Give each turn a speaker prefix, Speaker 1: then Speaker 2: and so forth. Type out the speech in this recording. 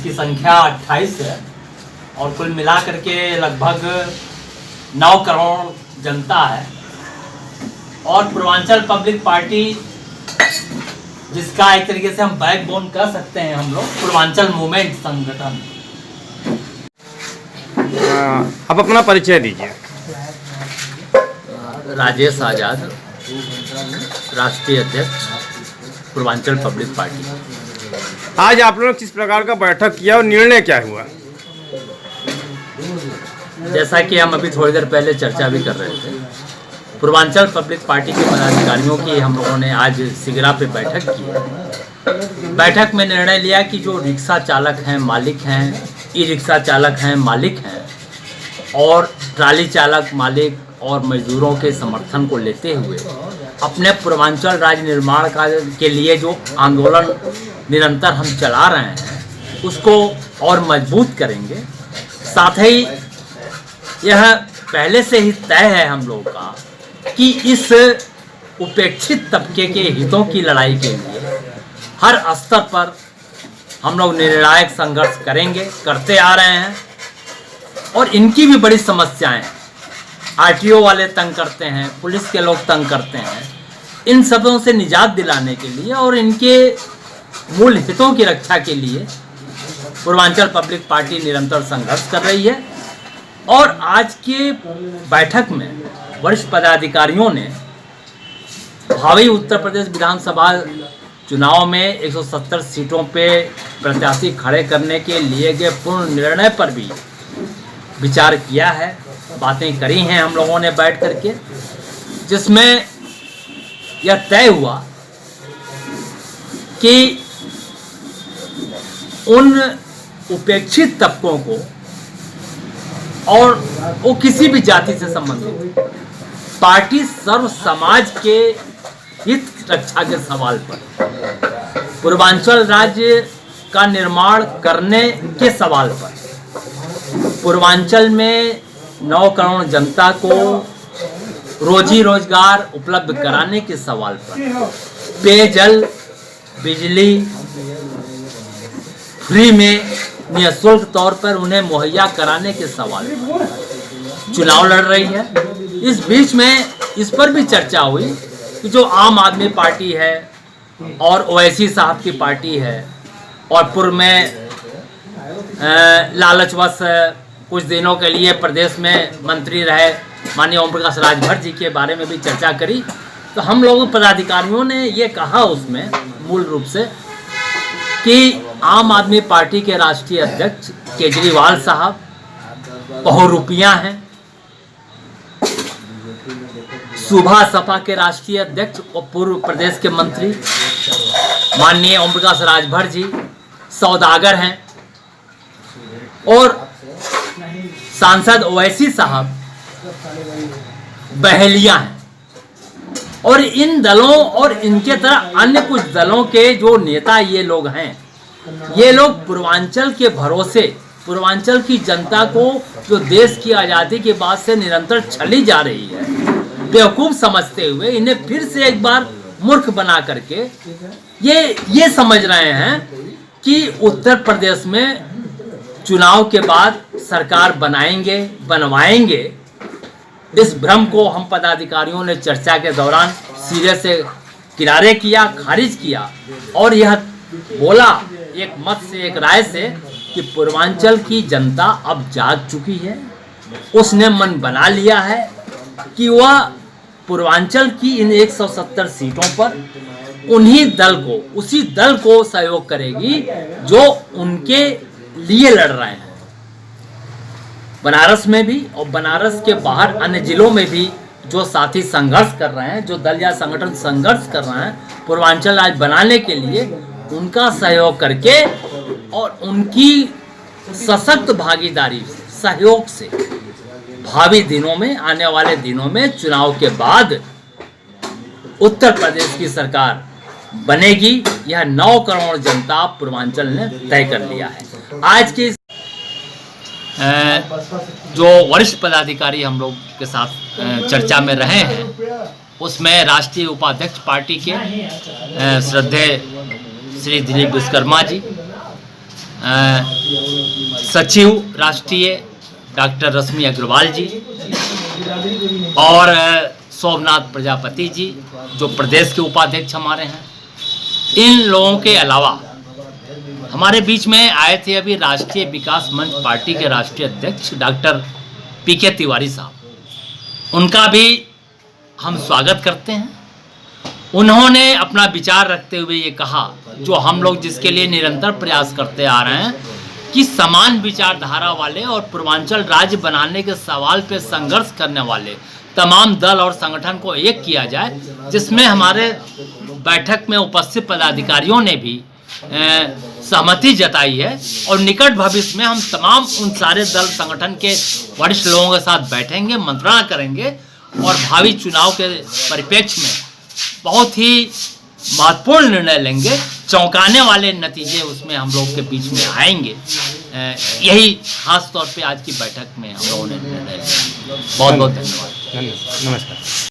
Speaker 1: जिसकी संख्या 28 है और कुल मिला करके लगभग 9 करोड़ जनता है। और पूर्वांचल पब्लिक पार्टी, जिसका एक तरीके से हम बैकबोन कह सकते हैं हम लोग, पूर्वांचल मूवमेंट संगठन।
Speaker 2: आप अपना परिचय दीजिए।
Speaker 1: राजेश आजाद, राष्ट्रीय अध्यक्ष, पूर्वांचल पब्लिक पार्टी।
Speaker 2: आज आप लोगों ने किस प्रकार का बैठक किया और निर्णय क्या हुआ?
Speaker 1: जैसा कि हम अभी थोड़ी देर पहले चर्चा भी कर रहे थे, पूर्वांचल पब्लिक पार्टी के पदाधिकारियों की हम लोगों ने आज सिगरा पे बैठक की। बैठक में निर्णय लिया कि जो रिक्शा चालक हैं, मालिक हैं, ई रिक्शा चालक हैं, मालिक हैं, और ट्राली चालक मालिक और मजदूरों के समर्थन को लेते हुए अपने पूर्वांचल राज्य निर्माण के लिए जो आंदोलन निरंतर हम चला रहे हैं उसको और मजबूत करेंगे। साथ ही यह पहले से ही तय है हम लोगों का कि इस उपेक्षित तबके के हितों की लड़ाई के लिए हर स्तर पर हम लोग निर्णायक संघर्ष करेंगे, करते आ रहे हैं। और इनकी भी बड़ी समस्याएं, आरटीओ वाले तंग करते हैं, पुलिस के लोग तंग करते हैं, इन सबों से निजात दिलाने के लिए और इनके मूल हितों की रक्षा के लिए पूर्वांचल पब्लिक पार्टी निरंतर संघर्ष कर रही है। और आज के बैठक में वरिष्ठ पदाधिकारियों ने भावी उत्तर प्रदेश विधानसभा चुनाव में 170 सीटों पे प्रत्याशी खड़े करने के लिए गए पूर्ण निर्णय पर भी विचार किया है, बातें करी हैं हम लोगों ने बैठ करके, जिसमें यह तय हुआ कि उन उपेक्षित तबकों को, और वो किसी भी जाति से संबंधित, पार्टी सर्व समाज के हित रक्षा के सवाल पर, पूर्वांचल राज्य का निर्माण करने के सवाल पर, पूर्वांचल में 9 करोड़ जनता को रोजी रोजगार उपलब्ध कराने के सवाल पर, पेयजल, बिजली फ्री में निःशुल्क तौर पर उन्हें मुहैया कराने के सवाल पर चुनाव लड़ रही है। इस बीच में इस पर भी चर्चा हुई कि जो आम आदमी पार्टी है और ओवैसी साहब की पार्टी है और पूर्व में लालचवश कुछ दिनों के लिए प्रदेश में मंत्री रहे माननीय ओम प्रकाश राजभर जी के बारे में भी चर्चा करी। तो हम लोग पदाधिकारियों ने ये कहा उसमें मूल रूप से कि आम आदमी पार्टी के राष्ट्रीय अध्यक्ष केजरीवाल साहब बहुरूपियां हैं, सुभा सपा के राष्ट्रीय अध्यक्ष और पूर्व प्रदेश के मंत्री माननीय ओम प्रकाश राजभर जी सौदागर हैं, और सांसद ओवैसी साहब बहेलिया हैं। और इन दलों और इनके तरह अन्य कुछ दलों के जो नेता ये लोग हैं, ये लोग पूर्वांचल के भरोसे, पूर्वांचल की जनता को जो देश की आज़ादी के बाद से निरंतर छली जा रही है, बेवकूफ़ समझते हुए इन्हें फिर से एक बार मूर्ख बना करके ये समझ रहे हैं कि उत्तर प्रदेश में चुनाव के बाद सरकार बनवाएंगे। इस भ्रम को हम पदाधिकारियों ने चर्चा के दौरान सिरे से किनारे किया, खारिज किया, और यह बोला एक मत से, एक राय से कि पूर्वांचल की जनता अब जाग चुकी है, उसने मन बना लिया है कि वह पूर्वांचल की इन 170 सीटों पर उसी दल को सहयोग करेगी जो उनके लिए लड़ रहे हैं। बनारस में भी और बनारस के बाहर अन्य जिलों में भी जो साथी संघर्ष कर रहे हैं, जो दल या संगठन संघर्ष कर रहे हैं पूर्वांचल राज्य बनाने के लिए, उनका सहयोग करके और उनकी सशक्त भागीदारी से, सहयोग से भावी दिनों में, आने वाले दिनों में चुनाव के बाद उत्तर प्रदेश की सरकार बनेगी। यह 9 करोड़ जनता पूर्वांचल ने तय कर लिया है। आज की जो वरिष्ठ पदाधिकारी हम लोग के साथ चर्चा में रहे हैं, उसमें राष्ट्रीय उपाध्यक्ष पार्टी के श्रद्धेय श्री दिलीप विश्वकर्मा जी, सचिव राष्ट्रीय डॉक्टर रश्मि अग्रवाल जी और सोमनाथ प्रजापति जी जो प्रदेश के उपाध्यक्ष हमारे हैं, इन लोगों के अलावा हमारे बीच में आए थे अभी राष्ट्रीय विकास मंच पार्टी के राष्ट्रीय अध्यक्ष डॉक्टर पीके तिवारी साहब, उनका भी हम स्वागत करते हैं। उन्होंने अपना विचार रखते हुए ये कहा, जो हम लोग जिसके लिए निरंतर प्रयास करते आ रहे हैं कि समान विचारधारा वाले और पूर्वांचल राज्य बनाने के सवाल पे संघर्ष करने वाले तमाम दल और संगठन को एक किया जाए, जिसमें हमारे बैठक में उपस्थित पदाधिकारियों ने भी सहमति जताई है। और निकट भविष्य में हम तमाम उन सारे दल संगठन के वरिष्ठ लोगों के साथ बैठेंगे, मंत्रणा करेंगे और भावी चुनाव के परिप्रेक्ष्य में बहुत ही महत्वपूर्ण निर्णय लेंगे। चौंकाने वाले नतीजे उसमें हम लोग के बीच में आएंगे। यही खास तौर पे आज की बैठक में हम लोगों ने निर्णय लिया। बहुत बहुत धन्यवाद।
Speaker 2: नमस्कार।